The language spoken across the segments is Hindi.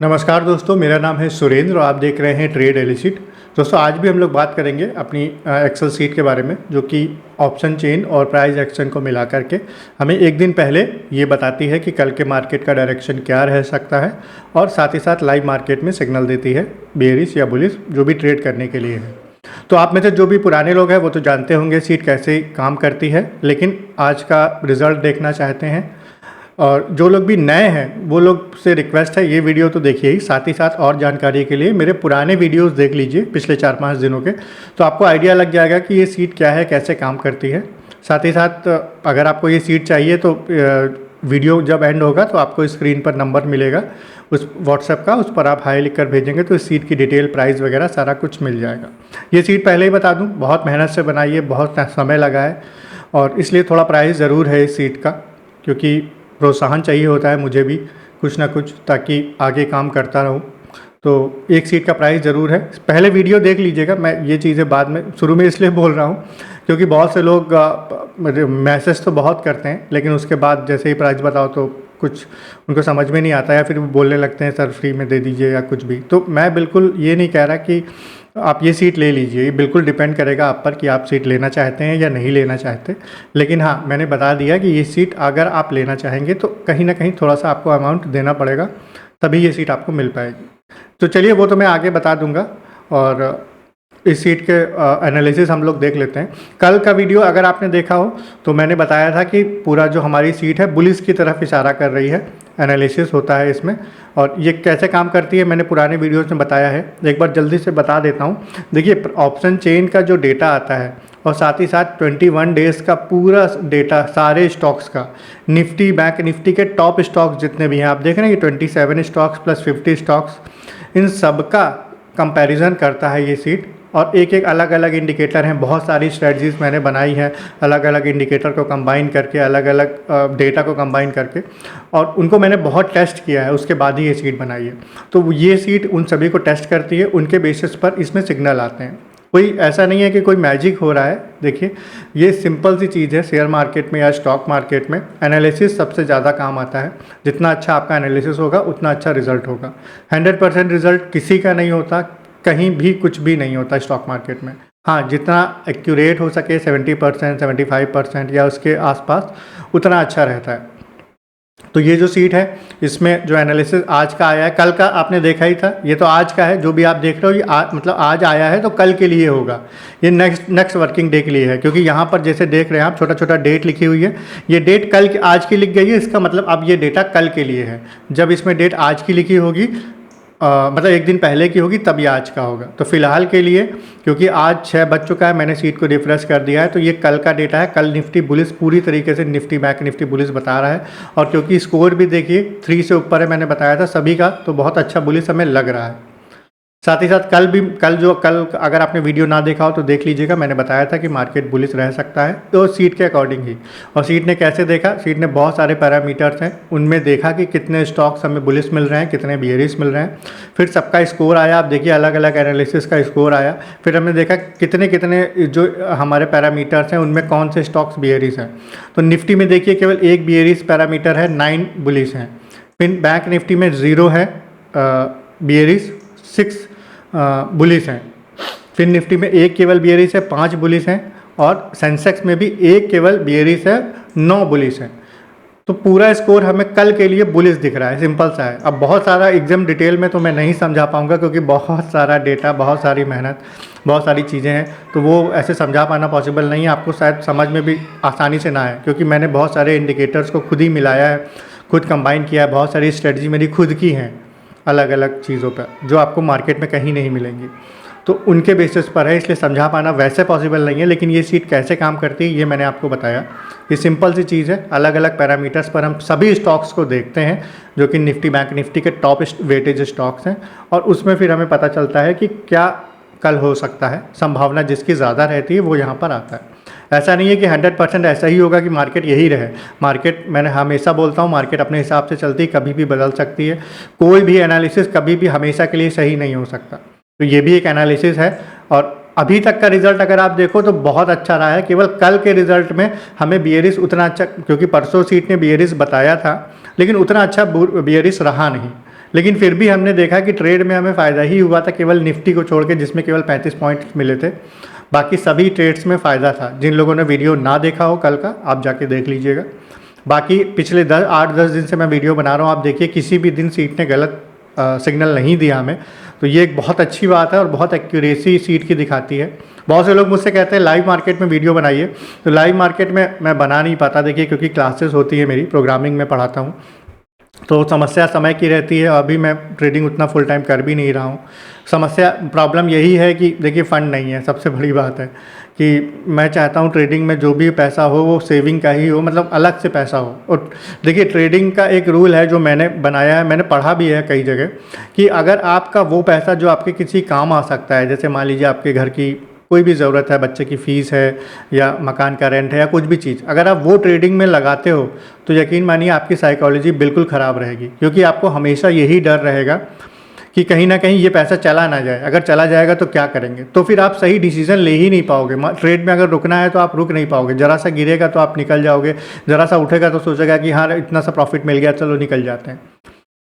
नमस्कार दोस्तों, मेरा नाम है सुरेंद्र और आप देख रहे हैं ट्रेड डेली शीट। दोस्तों आज भी हम लोग बात करेंगे अपनी एक्सेल सीट के बारे में, जो कि ऑप्शन चेन और प्राइस एक्शन को मिला करके हमें एक दिन पहले ये बताती है कि कल के मार्केट का डायरेक्शन क्या रह सकता है, और साथ ही साथ लाइव मार्केट में सिग्नल देती है बेयरिश या बुलिश, जो भी ट्रेड करने के लिए है। तो आप में से जो भी पुराने लोग हैं वो तो जानते होंगे सीट कैसे काम करती है, लेकिन आज का रिज़ल्ट देखना चाहते हैं। और जो लोग भी नए हैं वो लोग से रिक्वेस्ट है, ये वीडियो तो देखिए ही, साथ ही साथ और जानकारी के लिए मेरे पुराने वीडियोस देख लीजिए पिछले 4-5 दिनों के, तो आपको आइडिया लग जाएगा कि ये सीट क्या है, कैसे काम करती है। साथ ही साथ अगर आपको ये सीट चाहिए तो वीडियो जब एंड होगा तो आपको स्क्रीन पर नंबर मिलेगा उस व्हाट्सएप का, उस पर आप हाई लिख कर भेजेंगे तो इस सीट की डिटेल, प्राइस वगैरह सारा कुछ मिल जाएगा। ये सीट पहले ही बता दूँ बहुत मेहनत से बनाई है, बहुत समय लगा है, और इसलिए थोड़ा प्राइस ज़रूर है इस सीट का, क्योंकि प्रोत्साहन चाहिए होता है मुझे भी कुछ ना कुछ, ताकि आगे काम करता रहूं। तो एक सीट का प्राइस ज़रूर है। पहले वीडियो देख लीजिएगा, मैं ये चीज़ें बाद में शुरू में इसलिए बोल रहा हूँ क्योंकि बहुत से लोग मैसेज तो बहुत करते हैं, लेकिन उसके बाद जैसे ही प्राइस बताओ तो कुछ उनको समझ में नहीं आता, या फिर वो बोलने लगते हैं सर फ्री में दे दीजिए या कुछ भी। तो मैं बिल्कुल ये नहीं कह रहा कि आप ये सीट ले लीजिए, ये बिल्कुल डिपेंड करेगा आप पर कि आप सीट लेना चाहते हैं या नहीं लेना चाहते। लेकिन हाँ, मैंने बता दिया कि ये सीट अगर आप लेना चाहेंगे तो कहीं ना कहीं थोड़ा सा आपको अमाउंट देना पड़ेगा, तभी ये सीट आपको मिल पाएगी। तो चलिए वो तो मैं आगे बता दूंगा, और इस सीट के एनालिसिस हम लोग देख लेते हैं। कल का वीडियो अगर आपने देखा हो तो मैंने बताया था कि पूरा जो हमारी सीट है बुलिश की तरफ इशारा कर रही है, एनालिसिस होता है इसमें, और ये कैसे काम करती है मैंने पुराने वीडियोस में बताया है। एक बार जल्दी से बता देता हूँ। देखिए, ऑप्शन चेन का जो डेटा आता है और साथ ही साथ 21 डेज़ का पूरा डेटा सारे स्टॉक्स का, निफ्टी, बैंक निफ्टी के टॉप स्टॉक्स जितने भी हैं, आप देख रहे हैं कि 27 स्टॉक्स प्लस 50 स्टॉक्स, इन सब का कंपैरिजन करता है ये सीट। और एक एक अलग अलग इंडिकेटर हैं, बहुत सारी स्ट्रेटजीज मैंने बनाई है अलग अलग इंडिकेटर को कंबाइन करके, अलग अलग डेटा को कंबाइन करके, और उनको मैंने बहुत टेस्ट किया है, उसके बाद ही ये सीट बनाई है। तो ये सीट उन सभी को टेस्ट करती है, उनके बेसिस पर इसमें सिग्नल आते हैं। कोई ऐसा नहीं है कि कोई मैजिक हो रहा है। देखिए, ये सिंपल सी चीज़ है। शेयर मार्केट में या स्टॉक मार्केट में एनालिसिस सबसे ज़्यादा काम आता है। जितना अच्छा आपका एनालिसिस होगा उतना अच्छा रिजल्ट होगा। 100% रिजल्ट किसी का नहीं होता, कहीं भी कुछ भी नहीं होता स्टॉक मार्केट में। हाँ, जितना एक्यूरेट हो सके 70%, 75% या उसके आसपास, उतना अच्छा रहता है। तो ये जो सीट है इसमें जो एनालिसिस आज का आया है, कल का आपने देखा ही था, ये तो आज का है। जो भी आप देख रहे हो ये मतलब आज आया है तो कल के लिए होगा, ये नेक्स्ट वर्किंग डे के लिए है। क्योंकि यहाँ पर जैसे देख रहे हैं आप, छोटा छोटा डेट लिखी हुई है, ये डेट कल की आज की लिख गई है, इसका मतलब अब ये डेटा कल के लिए है। जब इसमें डेट आज की लिखी होगी, मतलब एक दिन पहले की होगी, तब ये आज का होगा। तो फिलहाल के लिए, क्योंकि आज 6 बज चुका है, मैंने सीट को रिफ्रेश कर दिया है, तो ये कल का डेटा है। कल निफ्टी बुलिश पूरी तरीके से, निफ्टी बैंक निफ्टी बुलिश बता रहा है। और क्योंकि स्कोर भी देखिए 3 से ऊपर है, मैंने बताया था सभी का, तो बहुत अच्छा बुलिश हमें लग रहा है। साथ ही साथ कल अगर आपने वीडियो ना देखा हो तो देख लीजिएगा, मैंने बताया था कि मार्केट बुलिश रह सकता है, तो सीट के अकॉर्डिंग ही। और सीट ने कैसे देखा, सीट ने बहुत सारे पैरामीटर्स हैं, उनमें देखा कि कितने स्टॉक्स हमें बुलिश मिल रहे हैं, कितने बियरिश मिल रहे हैं। फिर सबका स्कोर आया, आप देखिए अलग अलग एनालिसिस का स्कोर आया। फिर हमने देखा कितने कितने जो हमारे पैरामीटर्स हैं उनमें कौन से स्टॉक्स बियरिश हैं। तो निफ्टी में देखिए केवल एक बियरिश पैरामीटर है, 9 बुलिश हैं। फिर बैंक निफ्टी में 0 है बियरिश, 6 बुलिश हैं। फिर निफ्टी में एक केवल बियरिश है, 5 बुलिश हैं। और सेंसेक्स में भी एक केवल बियरिश है, 9 बुलिश हैं। तो पूरा स्कोर हमें कल के लिए बुलिश दिख रहा है, सिंपल सा है। अब बहुत सारा एकदम डिटेल में तो मैं नहीं समझा पाऊंगा, क्योंकि बहुत सारा डेटा, बहुत सारी मेहनत, बहुत सारी चीज़ें हैं, तो वो ऐसे समझा पाना पॉसिबल नहीं है। आपको शायद समझ में भी आसानी से ना आए, क्योंकि मैंने बहुत सारे इंडिकेटर्स को खुद ही मिलाया है, खुद कंबाइन किया है। बहुत सारी स्ट्रेटजी मेरी खुद की हैं अलग अलग चीज़ों पर, जो आपको मार्केट में कहीं नहीं मिलेंगी, तो उनके बेसिस पर है, इसलिए समझा पाना वैसे पॉसिबल नहीं है। लेकिन ये सीट कैसे काम करती है ये मैंने आपको बताया। ये सिंपल सी चीज़ है। अलग अलग पैरामीटर्स पर हम सभी स्टॉक्स को देखते हैं, जो कि निफ्टी बैंक निफ्टी के टॉप वेटेज स्टॉक्स हैं, और उसमें फिर हमें पता चलता है कि क्या कल हो सकता है। संभावना जिसकी ज़्यादा रहती है वो यहाँ पर आता है। ऐसा नहीं है कि 100% ऐसा ही होगा कि मार्केट यही रहे। मार्केट, मैंने हमेशा बोलता हूँ, मार्केट अपने हिसाब से चलती है, कभी भी बदल सकती है। कोई भी एनालिसिस कभी भी हमेशा के लिए सही नहीं हो सकता। तो ये भी एक एनालिसिस है। और अभी तक का रिजल्ट अगर आप देखो तो बहुत अच्छा रहा है। केवल कल के रिजल्ट में हमें बियरिश उतना अच्छा, क्योंकि परसों सीट ने बियरिश बताया था, लेकिन उतना अच्छा बियरिश रहा नहीं। लेकिन फिर भी हमने देखा कि ट्रेड में हमें फ़ायदा ही हुआ था, केवल निफ्टी को छोड़ के जिसमें केवल 35 पॉइंट मिले थे। बाकी सभी ट्रेड्स में फ़ायदा था। जिन लोगों ने वीडियो ना देखा हो कल का, आप जाके देख लीजिएगा। बाकी पिछले 8-10 दिन से मैं वीडियो बना रहा हूँ, आप देखिए किसी भी दिन सीट ने गलत सिग्नल नहीं दिया हमें, तो ये एक बहुत अच्छी बात है और बहुत एक्यूरेसी सीट की दिखाती है। बहुत से लोग मुझसे कहते हैं लाइव मार्केट में वीडियो बनाइए, तो लाइव मार्केट में मैं बना नहीं पाता, देखिए क्योंकि क्लासेस होती है मेरी, प्रोग्रामिंग में पढ़ाता हूँ, तो समस्या समय की रहती है। अभी मैं ट्रेडिंग उतना फुल टाइम कर भी नहीं रहा हूँ। समस्या प्रॉब्लम यही है कि देखिए फ़ंड नहीं है, सबसे बड़ी बात है कि मैं चाहता हूँ ट्रेडिंग में जो भी पैसा हो वो सेविंग का ही हो, मतलब अलग से पैसा हो। और देखिए ट्रेडिंग का एक रूल है जो मैंने बनाया है, मैंने पढ़ा भी है कई जगह, कि अगर आपका वो पैसा जो आपके किसी काम आ सकता है, जैसे मान लीजिए आपके घर की कोई भी ज़रूरत है, बच्चे की फ़ीस है या मकान का रेंट है या कुछ भी चीज़, अगर आप वो ट्रेडिंग में लगाते हो तो यकीन मानिए आपकी साइकोलॉजी बिल्कुल ख़राब रहेगी, क्योंकि आपको हमेशा यही डर रहेगा कि कहीं ना कहीं ये पैसा चला ना जाए। अगर चला जाएगा तो क्या करेंगे, तो फिर आप सही डिसीजन ले ही नहीं पाओगे। ट्रेड में अगर रुकना है तो आप रुक नहीं पाओगे, ज़रा सा गिरेगा तो आप निकल जाओगे, ज़रा सा उठेगा तो सोचेगा कि हाँ इतना सा प्रॉफिट मिल गया, चलो निकल जाते हैं।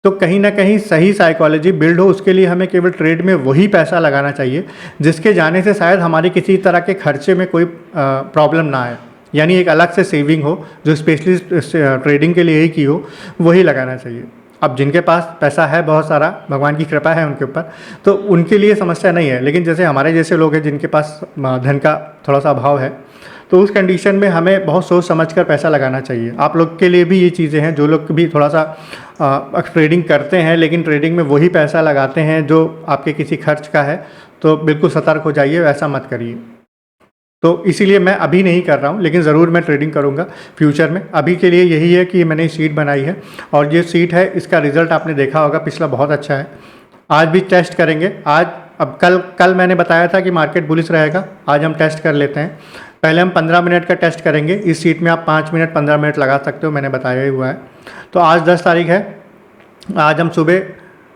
तो कहीं ना कहीं सही साइकोलॉजी बिल्ड हो, उसके लिए हमें केवल ट्रेड में वही पैसा लगाना चाहिए जिसके जाने से शायद हमारे किसी तरह के खर्चे में कोई प्रॉब्लम ना आए, यानी एक अलग से सेविंग हो जो स्पेशलिस्ट ट्रेडिंग के लिए ही की हो, वही लगाना चाहिए। अब जिनके पास पैसा है बहुत सारा, भगवान की कृपा है उनके ऊपर, तो उनके लिए समस्या नहीं है। लेकिन जैसे हमारे जैसे लोग हैं जिनके पास धन का थोड़ा सा अभाव है, तो उस कंडीशन में हमें बहुत सोच समझकर पैसा लगाना चाहिए। आप लोग के लिए भी ये चीज़ें हैं, जो लोग भी थोड़ा सा ट्रेडिंग करते हैं लेकिन ट्रेडिंग में वही पैसा लगाते हैं जो आपके किसी खर्च का है, तो बिल्कुल सतर्क हो जाइए, ऐसा मत करिए। तो इसीलिए मैं अभी नहीं कर रहा हूँ, लेकिन ज़रूर मैं ट्रेडिंग करूँगा फ्यूचर में। अभी के लिए यही है कि मैंने सीट बनाई है और ये सीट है, इसका रिज़ल्ट आपने देखा होगा, पिछला बहुत अच्छा है। आज भी टेस्ट करेंगे। आज अब कल मैंने बताया था कि मार्केट बुलिश रहेगा, आज हम टेस्ट कर लेते हैं। पहले हम 15 मिनट का टेस्ट करेंगे। इस सीट में आप 5 मिनट 15 मिनट लगा सकते हो, मैंने बताया ही हुआ है। तो आज 10 तारीख है, आज हम सुबह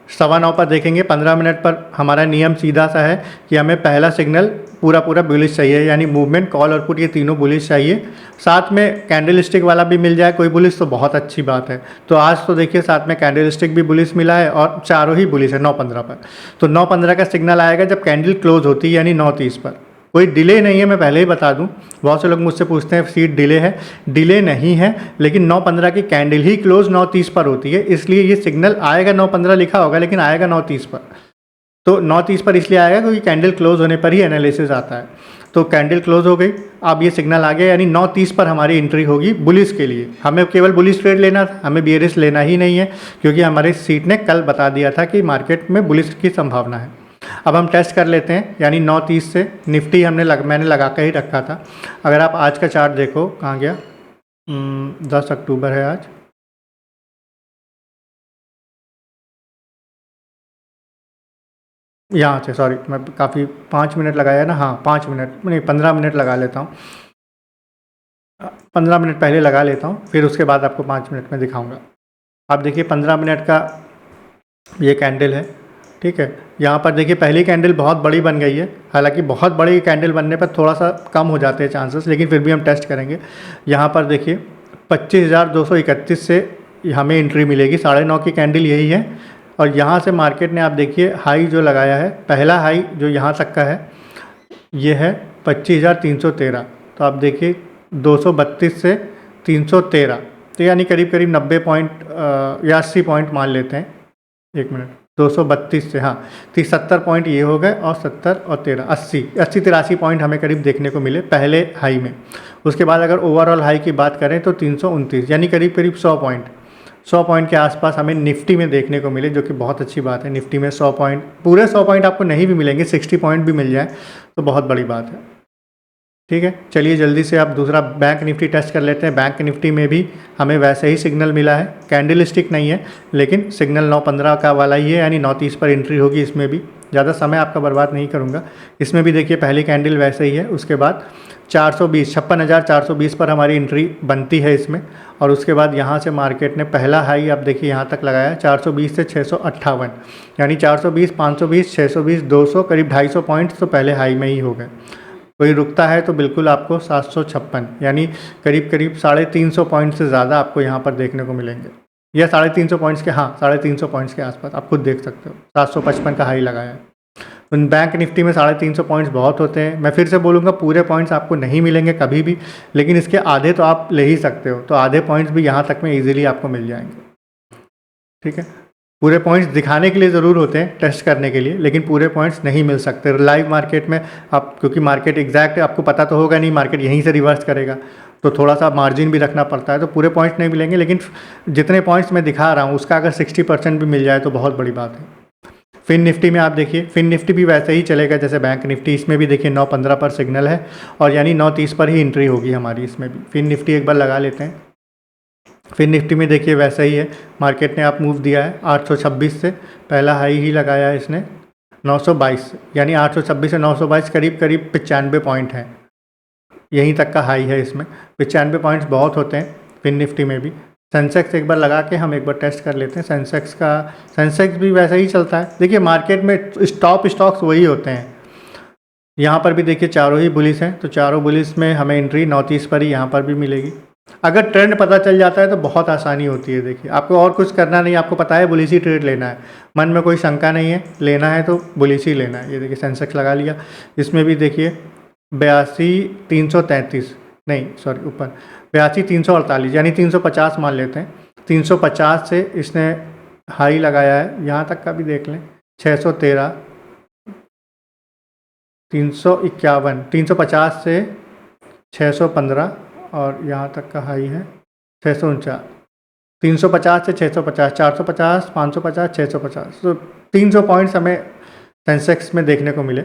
9:15 पर देखेंगे। 15 मिनट पर हमारा नियम सीधा सा है कि हमें पहला सिग्नल पूरा बुलिश चाहिए, यानी मूवमेंट, कॉल और पुट, ये तीनों बुलिश चाहिए। साथ में कैंडल स्टिक वाला भी मिल जाए कोई बुलिश तो बहुत अच्छी बात है। तो आज तो देखिए साथ में कैंडल स्टिक भी बुलिश मिला है और चारों ही बुलिश है 9:15 पर। तो 9:15 का सिग्नल आएगा जब कैंडल क्लोज होती है, यानी 9:30 पर। कोई डिले नहीं है, मैं पहले ही बता दूं। बहुत से लोग मुझसे पूछते हैं सीट डिले है, डिले नहीं है, लेकिन 9:15 की कैंडल ही क्लोज 9:30 पर होती है, इसलिए ये सिग्नल आएगा। 9:15 लिखा होगा लेकिन आएगा 9:30 पर। तो 9:30 पर इसलिए आएगा क्योंकि कैंडल क्लोज होने पर ही एनालिसिस आता है। तो कैंडल क्लोज हो गई, अब ये सिग्नल आ गया, यानी 9:30 पर हमारी एंट्री होगी बुलिश के लिए। हमें केवल बुलिश ट्रेड लेना था, हमें बियरिश लेना ही नहीं है, क्योंकि हमारी सीट ने कल बता दिया था कि मार्केट में बुलिश की संभावना है। अब हम टेस्ट कर लेते हैं, यानी 9:30 से निफ्टी मैंने लगा कर ही रखा था। अगर आप आज का चार्ट देखो, कहाँ गया, 10 अक्टूबर है आज, यहाँ से, सॉरी मैं काफ़ी 5 मिनट लगाया ना, हाँ 5 मिनट नहीं 15 मिनट लगा लेता हूँ, 15 मिनट पहले लगा लेता हूँ, फिर उसके बाद आपको 5 मिनट में दिखाऊंगा। आप देखिए 15 मिनट का ये कैंडल है, ठीक है। यहाँ पर देखिए पहली कैंडल बहुत बड़ी बन गई है, हालांकि बहुत बड़ी कैंडल बनने पर थोड़ा सा कम हो जाते हैं चांसेस, लेकिन फिर भी हम टेस्ट करेंगे। यहाँ पर देखिए 25,231 से हमें एंट्री मिलेगी, 9:30 की कैंडल यही है। और यहाँ से मार्केट ने आप देखिए हाई जो लगाया है, पहला हाई जो यहाँ तक का है ये है 25,313। तो आप देखिए 232 से 313, तो यानी करीब करीब 90 पॉइंट या 80 पॉइंट मान लेते हैं। एक मिनट, 232 से, हाँ 70 पॉइंट ये हो गए, और 70 और 13 80 83 पॉइंट हमें करीब देखने को मिले पहले हाई में। उसके बाद अगर ओवरऑल हाई की बात करें तो 329, यानी करीब करीब 100 पॉइंट के आसपास हमें निफ्टी में देखने को मिले, जो कि बहुत अच्छी बात है। निफ्टी में 100 पॉइंट, पूरे 100 पॉइंट आपको नहीं भी मिलेंगे, 60 पॉइंट भी मिल जाए तो बहुत बड़ी बात है, ठीक है। चलिए जल्दी से आप दूसरा बैंक निफ्टी टेस्ट कर लेते हैं। बैंक निफ्टी में भी हमें वैसे ही सिग्नल मिला है, कैंडल स्टिक नहीं है लेकिन सिग्नल 9:15 का वाला ही है, यानी 9:30 पर एंट्री होगी। इसमें भी ज़्यादा समय आपका बर्बाद नहीं करूँगा। इसमें भी देखिए पहली कैंडल वैसे ही है, उसके बाद 56,420 पर हमारी एंट्री बनती है इसमें। और उसके बाद यहाँ से मार्केट ने पहला हाई आप देखिए यहाँ तक लगाया 420 से 658, यानी 420, 520, 620, 200, करीब 250 पॉइंट तो पहले हाई में ही हो गए। कोई रुकता है तो बिल्कुल आपको 756, यानी करीब करीब 350 पॉइंट से ज़्यादा आपको यहाँ पर देखने को मिलेंगे। या 350 पॉइंट्स के, हाँ 350 पॉइंट्स के आसपास, आप खुद देख सकते हो 755 का हाई लगाया है। बैंक निफ्टी में 350 पॉइंट्स बहुत होते हैं। मैं फिर से बोलूँगा पूरे पॉइंट्स आपको नहीं मिलेंगे कभी भी, लेकिन इसके आधे तो आप ले ही सकते हो, तो आधे पॉइंट्स भी यहाँ तक में ईजिली आपको मिल जाएंगे। ठीक है, पूरे पॉइंट्स दिखाने के लिए ज़रूर होते हैं, टेस्ट करने के लिए, लेकिन पूरे पॉइंट्स नहीं मिल सकते लाइव मार्केट में। आप क्योंकि मार्केट एग्जैक्ट आपको पता तो होगा नहीं, मार्केट यहीं से रिवर्स करेगा, तो थोड़ा सा मार्जिन भी रखना पड़ता है, तो पूरे पॉइंट्स नहीं मिलेंगे। लेकिन जितने पॉइंट्स मैं दिखा रहा हूँ उसका अगर 60% भी मिल जाए तो बहुत बड़ी बात है। फिन निफ्टी में आप देखिए, फिन निफ्टी भी वैसे ही चलेगा जैसे बैंक निफ्टी। इसमें भी देखिए 9:15 पर सिग्नल है और यानी 9:30 पर ही एंट्री होगी हमारी इसमें भी। फिन निफ्टी एक बार लगा लेते हैं। फिन निफ्टी में देखिए वैसा ही है, मार्केट ने आप मूव दिया है 826 से, पहला हाई ही लगाया है इसने 922, यानी 826 से 922 करीब करीब 95 पॉइंट हैं, यहीं तक का हाई है इसमें। 95 पॉइंट्स बहुत होते हैं फिन निफ्टी में भी। सेंसेक्स एक बार लगा के हम एक बार टेस्ट कर लेते हैं सेंसेक्स का। सेंसेक्स भी वैसा ही चलता है। देखिए मार्केट में टॉप स्टॉक्स वही होते हैं। यहाँ पर भी देखिए चारों ही बुलिस हैं, तो चारों बुलिस में हमें एंट्री 9:30 पर ही यहाँ पर भी मिलेगी। अगर ट्रेंड पता चल जाता है तो बहुत आसानी होती है। देखिए आपको और कुछ करना नहीं, आपको पता है बुलिस ही ट्रेड लेना है, मन में कोई शंका नहीं है, लेना है तो बुलिस ही लेना है। ये देखिए सेंसेक्स लगा लिया, इसमें भी देखिए 82,333, नहीं सॉरी ऊपर 82,348, यानी 350 मान लेते हैं। 350 से इसने हाई लगाया है, यहाँ तक का भी देख लें 613, 351, 350 से 615 और यहाँ तक का हाई है 649, 350 से 650, 450, 550, 650, तो 300 पॉइंट्स हमें सेंसेक्स में देखने को मिले,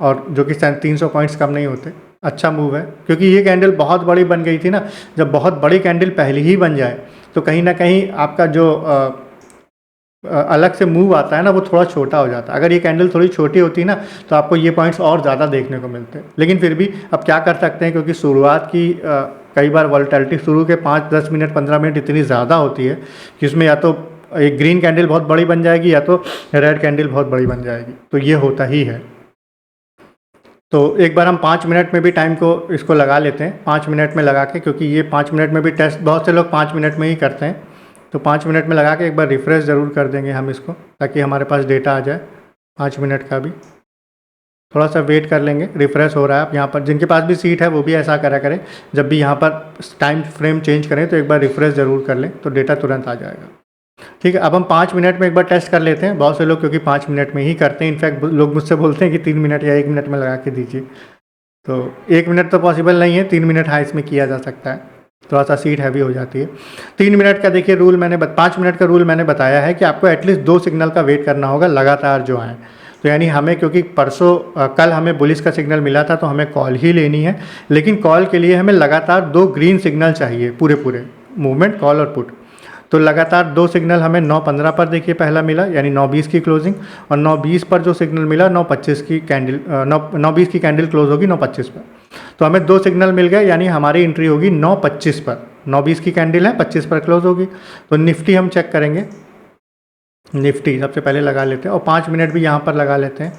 और जो कि 300 पॉइंट्स कम नहीं होते। अच्छा मूव है, क्योंकि ये कैंडल बहुत बड़ी बन गई थी ना। जब बहुत बड़ी कैंडल पहले ही बन जाए तो कहीं ना कहीं आपका जो अलग से मूव आता है ना, वो थोड़ा छोटा हो जाता है। अगर ये कैंडल थोड़ी छोटी होती ना तो आपको ये पॉइंट्स और ज़्यादा देखने को मिलते हैं, लेकिन फिर भी अब क्या कर सकते हैं, क्योंकि शुरुआत की कई बार वॉलेटिलिटी शुरू के 5-10 मिनट 15 मिनट इतनी ज़्यादा होती है कि उसमें या तो एक ग्रीन कैंडल बहुत बड़ी बन जाएगी या तो रेड कैंडल बहुत बड़ी बन जाएगी, तो ये होता ही है। तो एक बार हम 5 मिनट में भी टाइम को इसको लगा लेते हैं, 5 मिनट में लगा के, क्योंकि ये 5 मिनट में भी टेस्ट बहुत से लोग 5 मिनट में ही करते हैं, तो 5 मिनट में लगा के एक बार रिफ़्रेश ज़रूर कर देंगे हम इसको, ताकि हमारे पास डेटा आ जाए 5 मिनट का भी। थोड़ा सा वेट कर लेंगे, रिफ़्रेश हो रहा है। आप यहाँ पर जिनके पास भी सीट है वो भी ऐसा करा करें, जब भी यहाँ पर टाइम फ्रेम चेंज करें तो एक बार रिफ़्रेश ज़रूर कर लें, तो डेटा तुरंत आ जाएगा। ठीक है, अब हम 5 मिनट में एक बार टेस्ट कर लेते हैं। बहुत से लोग क्योंकि 5 मिनट में ही करते हैं, इनफैक्ट लोग मुझसे बोलते हैं कि 3 मिनट या 1 मिनट में लगा के दीजिए, तो 1 मिनट तो पॉसिबल नहीं है, 3 मिनट हाँ इसमें किया जा सकता है, थोड़ा सा सीट हैवी हो जाती है। 3 मिनट का देखिए रूल मैंने 5 मिनट का रूल मैंने बताया है कि आपको एटलीस्ट 2 सिग्नल का वेट करना होगा लगातार जो आए। तो यानी हमें, क्योंकि कल हमें बुलिश का सिग्नल मिला था तो हमें कॉल ही लेनी है, लेकिन कॉल के लिए हमें लगातार 2 ग्रीन सिग्नल चाहिए, पूरे मूवमेंट कॉल और पुट। तो लगातार 2 सिग्नल हमें 9:15 पर देखिए पहला मिला, यानी 9:20 की क्लोजिंग, और 9:20 पर जो सिग्नल मिला 9:25 की कैंडल, 9:20 की कैंडल क्लोज होगी 9:25 पर। तो हमें 2 सिग्नल मिल गए, यानी हमारी एंट्री होगी 9:25 पर। 9:20 की कैंडल है, 25 पर क्लोज होगी। तो निफ्टी हम चेक करेंगे, निफ्टी सबसे पहले लगा लेते हैं और 5 मिनट भी यहाँ पर लगा लेते हैं।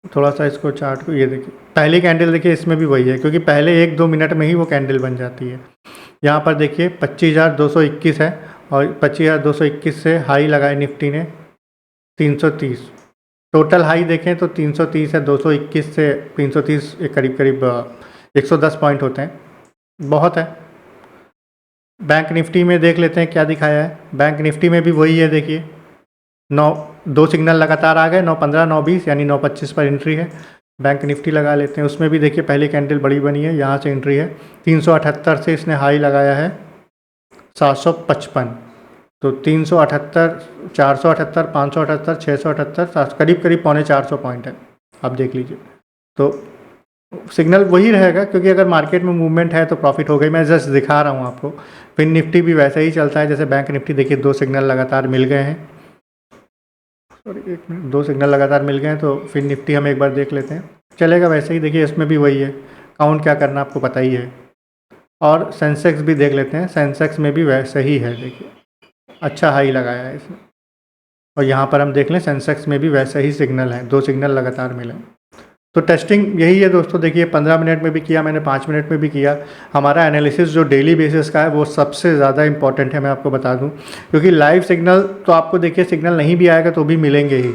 थोड़ा सा इसको चार्ट को, ये देखिए पहली कैंडल देखिए इसमें भी वही है, क्योंकि पहले 1-2 मिनट में ही वो कैंडल बन जाती है। यहाँ पर देखिए 25,221 है और 25,221 से हाई लगाए निफ्टी ने 330। टोटल हाई देखें तो 330 है, 221 से 330 करीब करीब 110 पॉइंट होते हैं, बहुत है। बैंक निफ्टी में देख लेते हैं क्या दिखाया है। बैंक निफ्टी में भी वही है, देखिए 2 सिग्नल लगातार आ गए, 9:15, 9:20, यानी 9:25 पर एंट्री है। बैंक निफ्टी लगा लेते हैं, उसमें भी देखिए पहली कैंडल बड़ी बनी है, यहाँ से एंट्री है। 378 से इसने हाई लगाया है 755, तो 378, 478, 578, 678, करीब करीब 350 पॉइंट है, आप देख लीजिए। तो सिग्नल वही रहेगा, क्योंकि अगर मार्केट में मूवमेंट है तो प्रॉफिट हो गई। मैं जस्ट दिखा रहा हूँ आपको। फिर निफ्टी भी वैसे ही चलता है जैसे बैंक निफ्टी। देखिए 2 सिग्नल लगातार मिल गए हैं, सॉरी 1 मिनट, 2 सिग्नल लगातार मिल गए हैं, तो फिर निफ्टी हम एक बार देख लेते हैं, चलेगा वैसे ही। देखिए इसमें भी वही है, काउंट क्या करना आपको पता ही है। और सेंसेक्स भी देख लेते हैं, सेंसेक्स में भी वैसे ही है, देखिए अच्छा हाई लगाया है इसने। और यहाँ पर हम देख लें सेंसेक्स में भी वैसे ही सिग्नल है, 2 सिग्नल लगातार मिले। तो टेस्टिंग यही है दोस्तों, देखिए 15 मिनट में भी किया मैंने, 5 मिनट में भी किया। हमारा एनालिसिस जो डेली बेसिस का है वो सबसे ज़्यादा इंपॉर्टेंट है, मैं आपको बता दूं, क्योंकि लाइव सिग्नल तो आपको देखिए सिग्नल नहीं भी आएगा तो भी मिलेंगे ही।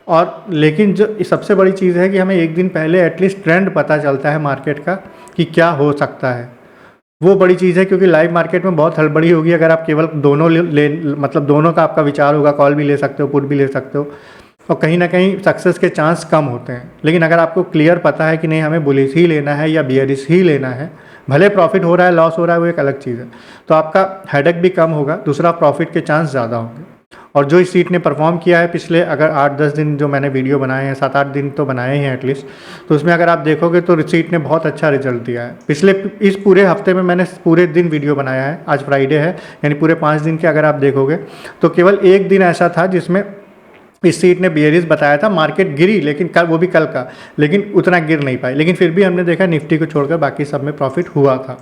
और लेकिन जो सबसे बड़ी चीज़ है कि हमें एक दिन पहले एटलीस्ट ट्रेंड पता चलता है मार्केट का कि क्या हो सकता है, वो बड़ी चीज़ है। क्योंकि लाइव मार्केट में बहुत हड़बड़ी होगी अगर आप केवल दोनों मतलब दोनों का आपका विचार होगा, कॉल भी ले सकते हो, पुट भी ले सकते हो, और कहीं ना कहीं सक्सेस के चांस कम होते हैं। लेकिन अगर आपको क्लियर पता है कि नहीं हमें बुलिश ही लेना है या बियरिश ही लेना है, भले प्रॉफिट हो रहा है लॉस हो रहा है वो एक अलग चीज़ है, तो आपका हेडेक भी कम होगा, दूसरा प्रॉफिट के चांस ज़्यादा होंगे। और जो इस सीट ने परफॉर्म किया है पिछले अगर 8-10 दिन जो मैंने वीडियो बनाए हैं, 7-8 दिन तो बनाए हैं एटलीस्ट, तो उसमें अगर आप देखोगे तो सीट ने बहुत अच्छा रिजल्ट दिया है। पिछले इस पूरे हफ्ते में मैंने पूरे दिन वीडियो बनाया है, आज फ्राइडे है यानी पूरे 5 दिन के अगर आप देखोगे तो केवल एक दिन ऐसा था जिसमें इस सीट ने बियरिश बताया था, मार्केट गिरी लेकिन कल, वो भी कल का, लेकिन उतना गिर नहीं पाई, लेकिन फिर भी हमने देखा निफ्टी को छोड़कर बाकी सब में प्रॉफिट हुआ था।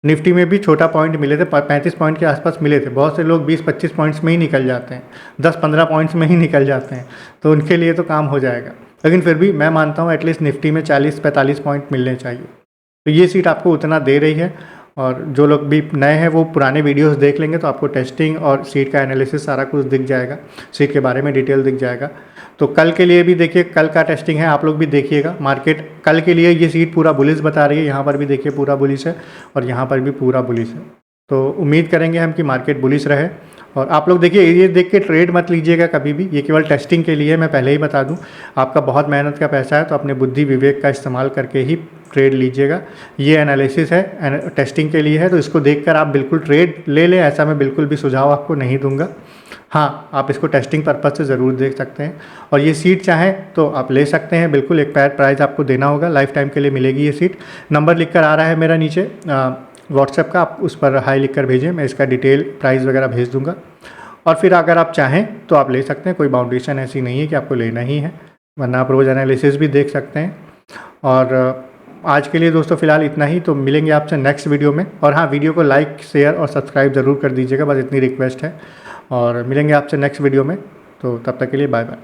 निफ्टी में भी छोटा पॉइंट मिले थे, 35 पॉइंट के आसपास मिले थे। बहुत से लोग 20-25 पॉइंट्स में ही निकल जाते हैं, 10-15 पॉइंट्स में ही निकल जाते हैं, तो उनके लिए तो काम हो जाएगा। लेकिन फिर भी मैं मानता हूँ एटलीस्ट निफ्टी में 40-45 पॉइंट मिलने चाहिए। तो ये सीट आपको उतना दे रही है, और जो लोग भी नए हैं वो पुराने वीडियोस देख लेंगे तो आपको टेस्टिंग और सीट का एनालिसिस सारा कुछ दिख जाएगा, सीट के बारे में डिटेल दिख जाएगा। तो कल के लिए भी देखिए, कल का टेस्टिंग है, आप लोग भी देखिएगा। मार्केट कल के लिए ये सीट पूरा बुलिश बता रही है, यहाँ पर भी देखिए पूरा बुलिश है और यहाँ पर भी पूरा बुलिश है। तो उम्मीद करेंगे हम कि मार्केट बुलिश रहे। और आप लोग देखिए, ये देख के ट्रेड मत लीजिएगा कभी भी, ये केवल टेस्टिंग के लिए, मैं पहले ही बता दूं। आपका बहुत मेहनत का पैसा है तो अपने बुद्धि विवेक का इस्तेमाल करके ही ट्रेड लीजिएगा। ये एनालिसिस है, टेस्टिंग के लिए है, तो इसको देखकर आप बिल्कुल ट्रेड ले लें, ऐसा मैं बिल्कुल भी सुझाव आपको नहीं दूंगा। हाँ, आप इसको टेस्टिंग पर्पज़ से ज़रूर देख सकते हैं, और ये सीट चाहें तो आप ले सकते हैं बिल्कुल। एक प्राइस आपको देना होगा, लाइफ टाइम के लिए मिलेगी ये सीट। नंबर लिख कर आ रहा है मेरा नीचे व्हाट्सएप का, आप उस पर हाई लिख कर भेजें, मैं इसका डिटेल प्राइस वगैरह भेज दूंगा। और फिर अगर आप चाहें तो आप ले सकते हैं, कोई बाउंडेशन ऐसी नहीं है कि आपको लेना ही है, वरना आप रोज़ एनालिसिस भी देख सकते हैं। और आज के लिए दोस्तों फ़िलहाल इतना ही, तो मिलेंगे आपसे नेक्स्ट वीडियो में। और हाँ, वीडियो को लाइक शेयर और सब्सक्राइब ज़रूर कर दीजिएगा, बस इतनी रिक्वेस्ट है। और मिलेंगे आपसे नेक्स्ट वीडियो में, तो तब तक के लिए बाय बाय।